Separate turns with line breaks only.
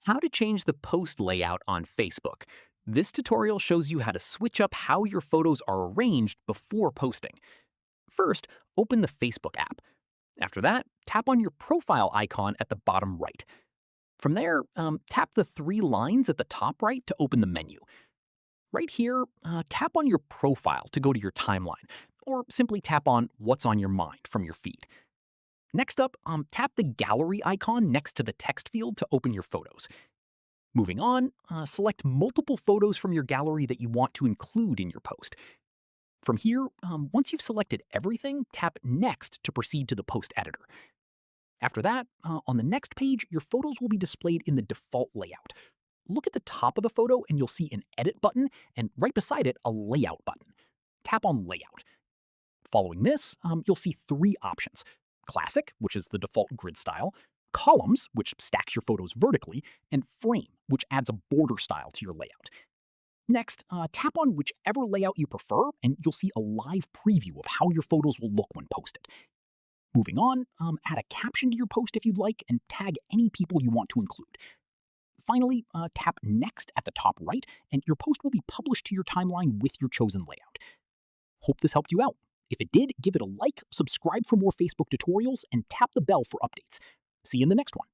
How to change the post layout on Facebook. This tutorial shows you how to switch up how your photos are arranged before posting. First, open the Facebook app. After that, tap on your profile icon at the bottom right. From there, tap the three lines at the top right to open the menu. Right here, tap on your profile to go to your timeline, or simply tap on What's on Your Mind from your feed. Next up, tap the gallery icon next to the text field to open your photos. Moving on, select multiple photos from your gallery that you want to include in your post. From here, once you've selected everything, tap Next to proceed to the post editor. After that, on the next page, your photos will be displayed in the default layout. Look at the top of the photo and you'll see an Edit button, and right beside it, a Layout button. Tap on Layout. Following this, you'll see three options: Classic, which is the default grid style; Columns, which stacks your photos vertically; and Frame, which adds a border style to your layout. Next, tap on whichever layout you prefer, and you'll see a live preview of how your photos will look when posted. Moving on, add a caption to your post if you'd like, and tag any people you want to include. Finally, tap Next at the top right, and your post will be published to your timeline with your chosen layout. Hope this helped you out. If it did, give it a like, subscribe for more Facebook tutorials, and tap the bell for updates. See you in the next one.